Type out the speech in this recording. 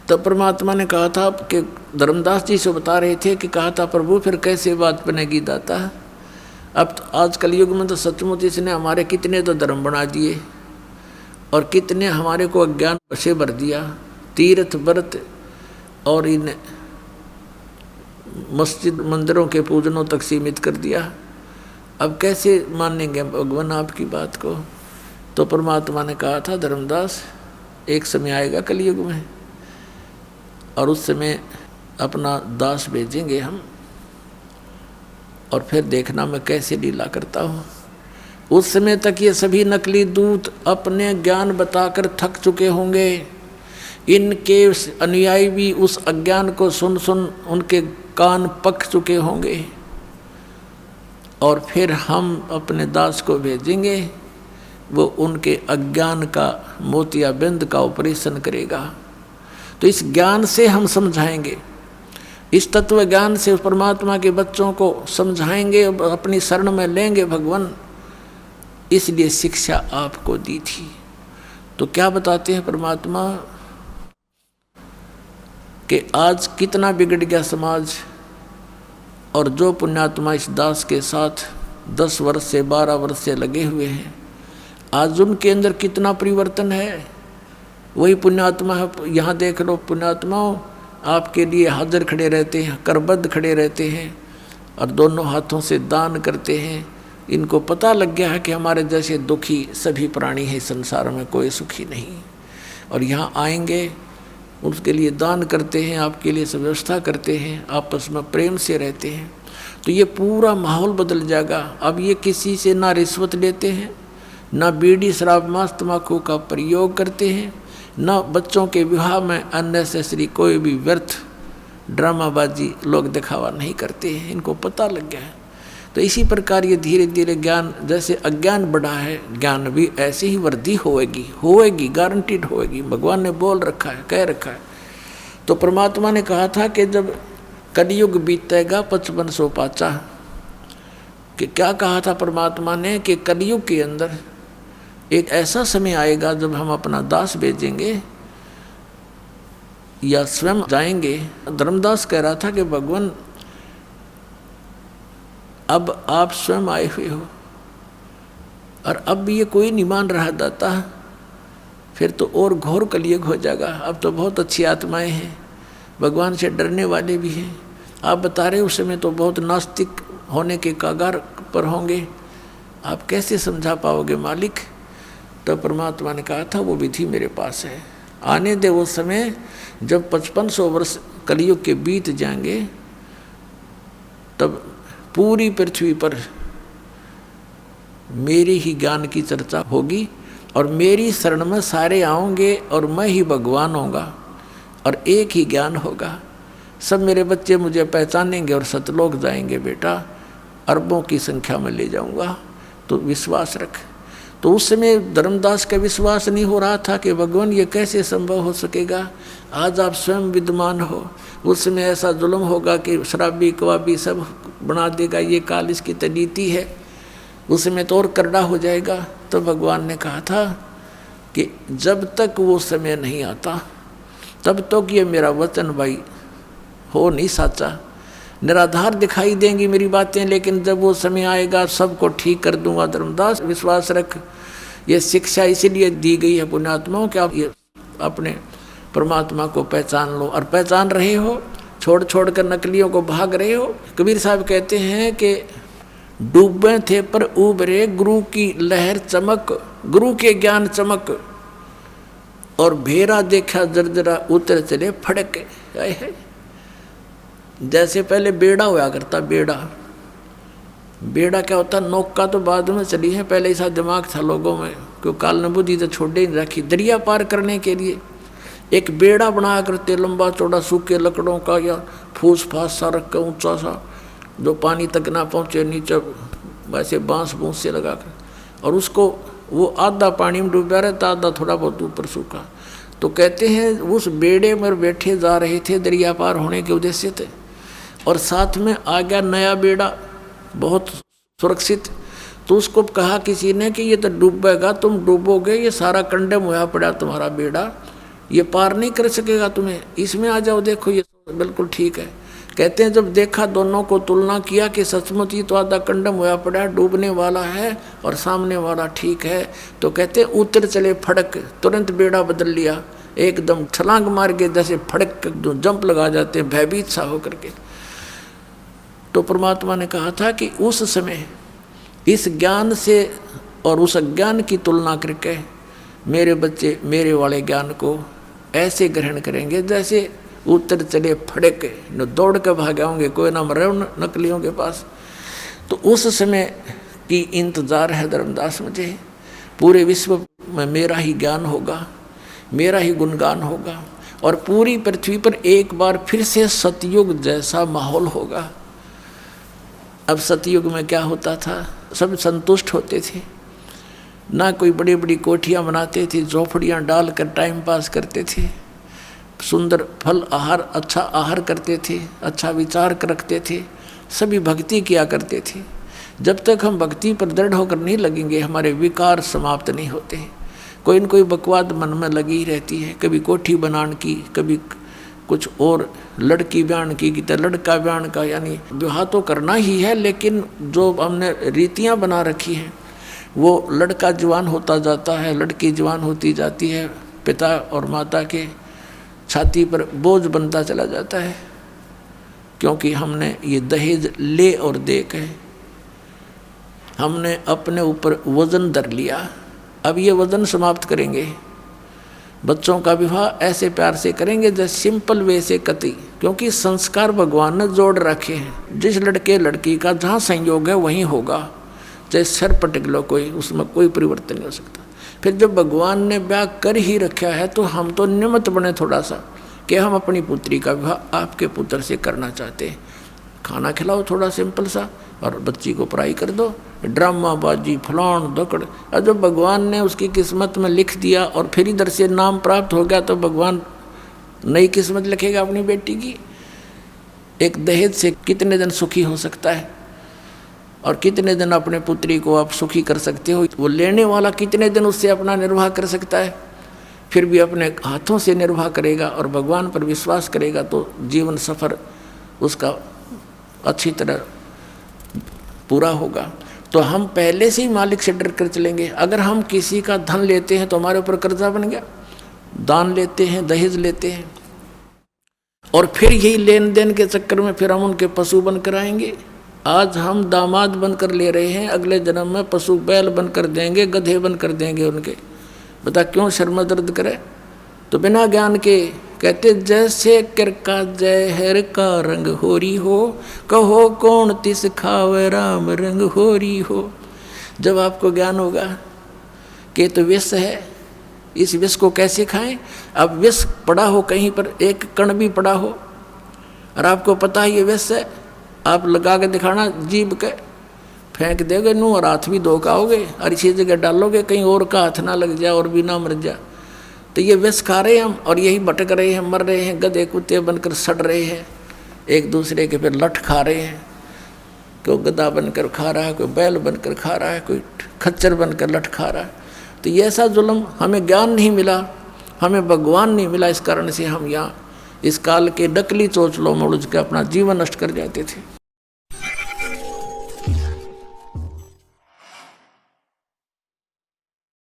तब परमात्मा ने कहा था कि धर्मदास जी से बता रहे थे कि कहा था प्रभु फिर कैसे बात बनेगी दाता। अब आज कलयुग में तो सचमुच इसने हमारे कितने तो धर्म बना दिए और कितने हमारे को अज्ञान से भर दिया, तीर्थ व्रत और इन मस्जिद मंदिरों के पूजनों तक सीमित कर दिया। अब कैसे मानेंगे भगवान आपकी बात को। तो परमात्मा ने कहा था धर्मदास एक समय आएगा कलयुग में और उस समय अपना दास भेजेंगे हम और फिर देखना मैं कैसे लीला करता हूँ। उस समय तक ये सभी नकली दूत अपने ज्ञान बताकर थक चुके होंगे। इनके अनुयायी भी उस अज्ञान को सुन सुन उनके कान पक चुके होंगे और फिर हम अपने दास को भेजेंगे, वो उनके अज्ञान का मोतियाबिंद का ऑपरेशन करेगा। तो इस ज्ञान से हम समझाएंगे, इस तत्व ज्ञान से परमात्मा के बच्चों को समझाएंगे, अपनी शरण में लेंगे भगवान। इसलिए शिक्षा आपको दी थी। तो क्या बताते हैं परमात्मा कि आज कितना बिगड़ गया समाज, और जो पुण्यात्मा इस दास के साथ 10 वर्ष से 12 वर्ष से लगे हुए हैं, आज उनके अंदर कितना परिवर्तन है। वही पुण्यात्मा है, यहाँ देख लो पुण्यात्माओं आपके लिए हाजिर खड़े रहते हैं, करबद्ध खड़े रहते हैं और दोनों हाथों से दान करते हैं। इनको पता लग गया है कि हमारे जैसे दुखी सभी प्राणी हैं संसार में, कोई सुखी नहीं। और यहाँ आएंगे, उसके लिए दान करते हैं, आपके लिए व्यवस्था करते हैं, आपस में प्रेम से रहते हैं, तो ये पूरा माहौल बदल जाएगा। अब ये किसी से ना रिश्वत लेते हैं, ना बीड़ी शराब मांस तम्बाकू का प्रयोग करते हैं, ना बच्चों के विवाह में अननेसेसरी कोई भी व्यर्थ ड्रामाबाजी लोग दिखावा नहीं करते हैं। इनको पता लग गया है। तो इसी प्रकार ये धीरे धीरे ज्ञान, जैसे अज्ञान बढ़ा है, ज्ञान भी ऐसे ही वृद्धि होएगी, गारंटीड होएगी। भगवान ने बोल रखा है, कह रखा है। तो परमात्मा ने कहा था कि जब कलयुग बीतेगा 5500 पाचा, कि क्या कहा था परमात्मा ने कि कलयुग के अंदर एक ऐसा समय आएगा जब हम अपना दास भेजेंगे या स्वयं जाएंगे। धर्मदास कह रहा था कि भगवान अब आप स्वयं आए हुए हो और अब ये कोई नहीं मान रहा दाता, फिर तो और घोर कलयुग हो जाएगा। अब तो बहुत अच्छी आत्माएं हैं, भगवान से डरने वाले भी हैं। आप बता रहे उस समय तो बहुत नास्तिक होने के कगार पर होंगे, आप कैसे समझा पाओगे मालिक। तो परमात्मा ने कहा था वो विधि मेरे पास है, आने दे वो समय जब 5500 वर्ष कलयुग के बीत जाएंगे, तब पूरी पृथ्वी पर मेरे ही ज्ञान की चर्चा होगी और मेरी शरण में सारे आओगे और मैं ही भगवान होगा और एक ही ज्ञान होगा। सब मेरे बच्चे मुझे पहचानेंगे और सतलोक जाएंगे बेटा, अरबों की संख्या में ले जाऊंगा, तो विश्वास रख। तो उस समय धर्मदास का विश्वास नहीं हो रहा था कि भगवान ये कैसे संभव हो सकेगा। आज आप स्वयं विद्यमान हो, उस समय ऐसा जुल्म होगा कि शराबी कवाबी सब बना देगा, ये काल इसकी तो नीति है, उस समय तो और करड़ा हो जाएगा। तो भगवान ने कहा था कि जब तक वो समय नहीं आता तब तक ये मेरा वचन भाई हो नहीं साचा। निराधार दिखाई देंगी मेरी बातें, लेकिन जब वो समय आएगा सबको ठीक कर दूंगा। धर्मदास विश्वास रख। ये शिक्षा इसीलिए दी गई है पुण्यात्माओं कि आप ये अपने परमात्मा को पहचान लो, और पहचान रहे हो, छोड़ छोड़ कर नकलियों को भाग रहे हो। कबीर साहब कहते हैं कि डूबे थे पर उभरे गुरु की लहर चमक, गुरु के ज्ञान चमक, और भेरा देखा जर्जरा उतर चले फड़क। जैसे पहले बेड़ा हुआ करता, बेड़ा क्या होता, नौका तो बाद में चली है, पहले ऐसा दिमाग था लोगों में, क्योंकि काल ने बुद्धि तो छोड़ ही नहीं रखी। दरिया पार करने के लिए एक बेड़ा बनाया करते, लंबा चौड़ा सूखे लकड़ों का या फूस फास सा रख कर ऊँचा सा, जो पानी तक ना पहुँचे, नीचे वैसे बांस बूंस से लगा कर, और उसको वो आधा पानी में डूबा रहता, आधा थोड़ा बहुत ऊपर सूखा। तो कहते हैं उस बेड़े में बैठे जा रहे थे दरिया पार होने के उद्देश्य थे, और साथ में आ गया नया बेड़ा बहुत सुरक्षित। तो उसको कहा किसी ने कि ये तो डूबेगा, तुम डूबोगे, ये सारा कंडम हुआ पड़ा तुम्हारा बेड़ा, ये पार नहीं कर सकेगा तुम्हें, इसमें आ जाओ, देखो ये बिल्कुल ठीक है। कहते हैं जब देखा दोनों को, तुलना किया कि सचमुच ही तो आधा कंडम हुआ पड़ा है, डूबने वाला है और सामने वाला ठीक है, तो कहते हैं उतर चले फड़क, तुरंत बेड़ा बदल लिया, एकदम छलांग मार के जैसे फड़क जंप लगा जाते हैं भयभीत सा होकर के। तो परमात्मा ने कहा था कि उस समय इस ज्ञान से और उस अज्ञान की तुलना करके मेरे बच्चे मेरे वाले ज्ञान को ऐसे ग्रहण करेंगे जैसे उतर चले फड़क, न दौड़ कर भागे होंगे, कोई ना मरे नकलियों के पास। तो उस समय की इंतजार है धर्मदास मुझे, पूरे विश्व में मेरा ही ज्ञान होगा, मेरा ही गुणगान होगा, और पूरी पृथ्वी पर एक बार फिर से सतयुग जैसा माहौल होगा। अब सतयुग में क्या होता था, सब संतुष्ट होते थे, ना कोई बड़ी बड़ी कोठियाँ बनाते थे, झोपड़ियाँ डाल कर टाइम पास करते थे, सुंदर फल आहार अच्छा आहार करते थे, अच्छा विचार रखते थे, सभी भक्ति किया करते थे। जब तक हम भक्ति पर दृढ़ होकर नहीं लगेंगे हमारे विकार समाप्त नहीं होते। कोई न कोई बकवाद मन में लगी रहती है, कभी कोठी बनाने की, कभी कुछ और लड़की ब्यान की, लड़का ब्यान का, यानी विवाह तो करना ही है, लेकिन जो हमने रीतियाँ बना रखी हैं वो लड़का जवान होता जाता है, लड़की जवान होती जाती है, पिता और माता के छाती पर बोझ बनता चला जाता है, क्योंकि हमने ये दहेज ले और दे के हमने अपने ऊपर वजन धर लिया। अब ये वजन समाप्त करेंगे, बच्चों का विवाह ऐसे प्यार से करेंगे जैसे सिंपल वे से कति, क्योंकि संस्कार भगवान ने जोड़ रखे हैं। जिस लड़के लड़की का जहाँ संयोग है वहीं होगा, चाहे सर पटक लो कोई, उसमें कोई परिवर्तन नहीं हो सकता। फिर जब भगवान ने ब्याह कर ही रखा है तो हम तो निमित्त बने थोड़ा सा कि हम अपनी पुत्री का विवाह आपके पुत्र से करना चाहते हैं। खाना खिलाओ थोड़ा सिंपल सा और बच्ची को पढ़ाई कर दो, ड्रामाबाजी फलान दकड़। और जब भगवान ने उसकी किस्मत में लिख दिया और फिर इधर से नाम प्राप्त हो गया तो भगवान नई किस्मत लिखेगा अपनी बेटी की। एक दहेज से कितने दिन सुखी हो सकता है और कितने दिन अपने पुत्री को आप सुखी कर सकते हो, वो लेने वाला कितने दिन उससे अपना निर्वाह कर सकता है। फिर भी अपने हाथों से निर्वाह करेगा और भगवान पर विश्वास करेगा तो जीवन सफ़र उसका अच्छी तरह पूरा होगा। तो हम पहले से ही मालिक से डर कर चलेंगे। अगर हम किसी का धन लेते हैं तो हमारे ऊपर कर्जा बन गया, दान लेते हैं, दहेज लेते हैं, और फिर यही लेन देन के चक्कर में फिर हम उनके पशु बनकर आएंगे। आज हम दामाद बनकर ले रहे हैं, अगले जन्म में पशु बैल बनकर देंगे, गधे बनकर देंगे उनके। बता क्यों शर्म दर्द करे। तो बिना ज्ञान के कहते जैसे किरका जहर का रंग होरी हो, कहो कौन तिस खावे राम रंग होरी हो। जब आपको ज्ञान होगा कि तो विष है, इस विष को कैसे खाएं। अब विष पड़ा हो कहीं पर, एक कण भी पड़ा हो और आपको पता है ये विष है, आप लगा के दिखाना, जीभ के फेंक देगे नू और हाथ भी धो खाओगे और इसी जगह डालोगे, कहीं और का हाथ ना लग जाए और भी ना मर जाए। तो ये विष खा रहे हैं हम और यही भटक रहे हैं, मर रहे हैं, गधे कुत्ते बनकर सड़ रहे हैं, एक दूसरे के फिर लठ खा रहे हैं। कोई गधा बनकर खा रहा है, कोई बैल बनकर खा रहा है, कोई खच्चर बनकर लठ खा रहा है। तो ये ऐसा जुल्म, हमें ज्ञान नहीं मिला, हमें भगवान नहीं मिला, इस कारण से हम यहाँ इस काल के नकली चोचलों में उलझ के अपना जीवन नष्ट कर जाते थे।